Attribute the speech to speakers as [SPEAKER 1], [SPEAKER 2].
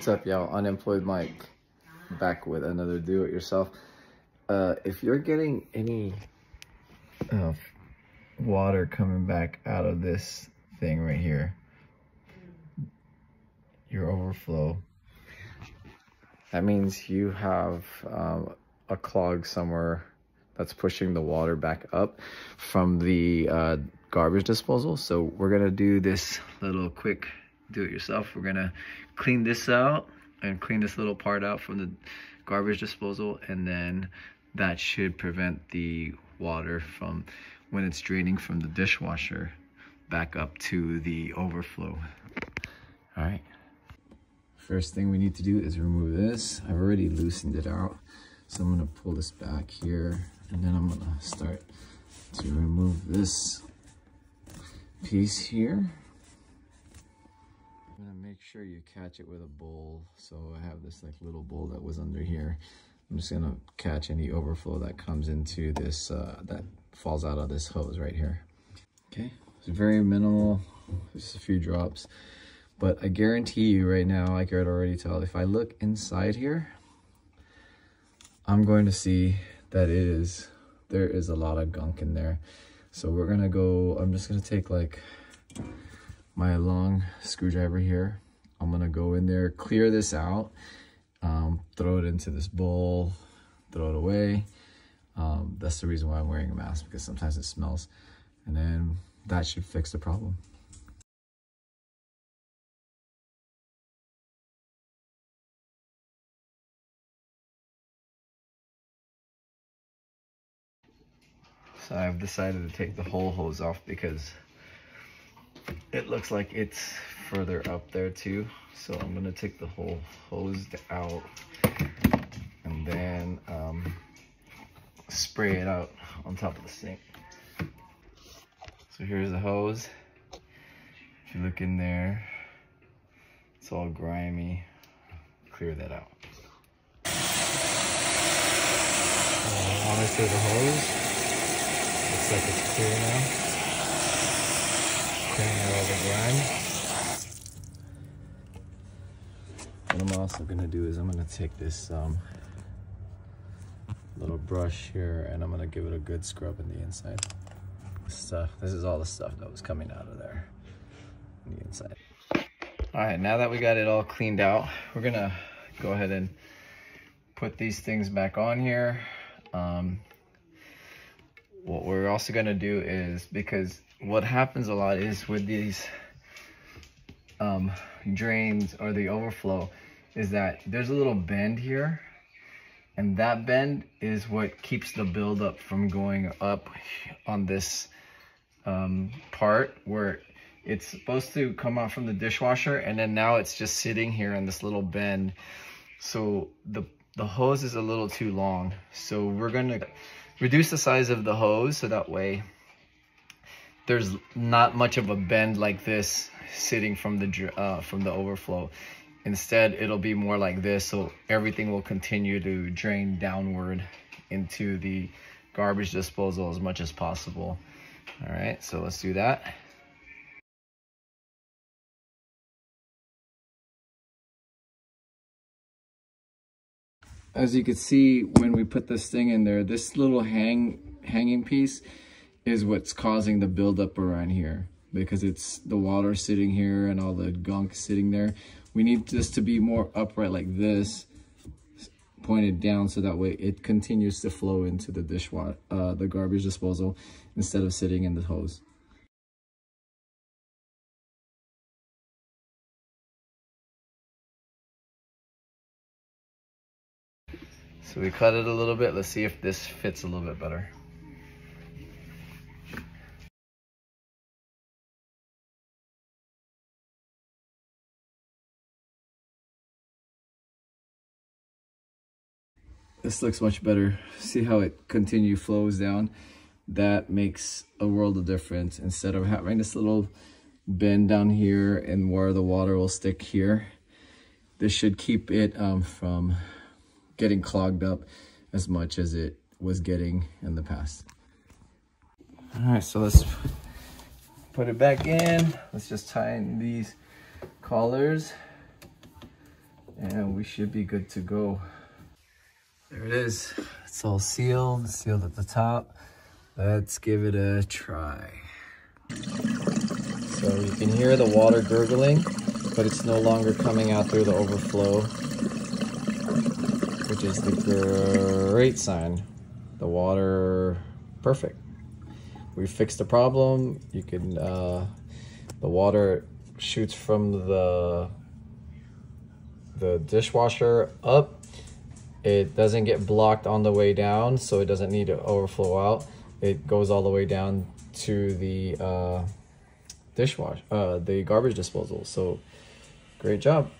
[SPEAKER 1] What's up, y'all? Unemployed Mike back with another do-it-yourself. If you're getting any water coming back out of this thing right here, your overflow, that means you have a clog somewhere that's pushing the water back up from the garbage disposal. So we're gonna do this little quick do-it-yourself. We're gonna clean this out and clean this little part out from the garbage disposal, and then that should prevent the water from, when it's draining from the dishwasher, back up to the overflow. All right. First thing we need to do is remove this. I've already loosened it out, so I'm gonna pull this back here, and then I'm gonna start to remove this piece here. I'm gonna make sure you catch it with a bowl. So I have this like little bowl that was under here. I'm just gonna catch any overflow that comes into this, that falls out of this hose right here. Okay, it's very minimal, just a few drops. But I guarantee you right now, I can already tell, if I look inside here, I'm going to see that there is a lot of gunk in there. So we're gonna go, I'm just gonna take like my long screwdriver here. I'm gonna go in there, clear this out, throw it into this bowl, throw it away. That's the reason why I'm wearing a mask, because sometimes it smells. And then that should fix the problem. So I've decided to take the whole hose off because it looks like it's further up there too. So I'm gonna take the whole hose out and then spray it out on top of the sink. So here's the hose. If you look in there, it's all grimy. Clear that out. Water through the hose. Looks like it's clear now. Clearing out all the grime. What I'm also gonna do is I'm gonna take this little brush here and I'm gonna give it a good scrub in the inside. This is all the stuff that was coming out of there on the inside. All right, now that we got it all cleaned out, we're gonna go ahead and put these things back on here. What we're also gonna do is, because what happens a lot is with these drains or the overflow, is that there's a little bend here, and that bend is what keeps the buildup from going up on this part where it's supposed to come out from the dishwasher, and then now it's just sitting here in this little bend. So the hose is a little too long, so we're gonna reduce the size of the hose so that way there's not much of a bend like this sitting from the overflow. Instead, it'll be more like this, so everything will continue to drain downward into the garbage disposal as much as possible. All right, so let's do that. As you can see, when we put this thing in there, this little hanging piece is what's causing the buildup around here, because it's the water sitting here and all the gunk sitting there. We need this to be more upright like this, pointed down, so that way it continues to flow into the dishwasher, the garbage disposal, instead of sitting in the hose. So we cut it a little bit. Let's see if this fits a little bit better. This looks much better. See how it flows down? That makes a world of difference. Instead of having this little bend down here and where the water will stick here, this should keep it from getting clogged up as much as it was getting in the past. All right, so let's put it back in. Let's just tie in these collars. And we should be good to go. There it is. It's all sealed at the top. Let's give it a try. So you can hear the water gurgling, but it's no longer coming out through the overflow, which is the great sign. The water, perfect. We fixed the problem. You can, the water shoots from the dishwasher up. It doesn't get blocked on the way down, so it doesn't need to overflow out. It goes all the way down to the the garbage disposal. So great job.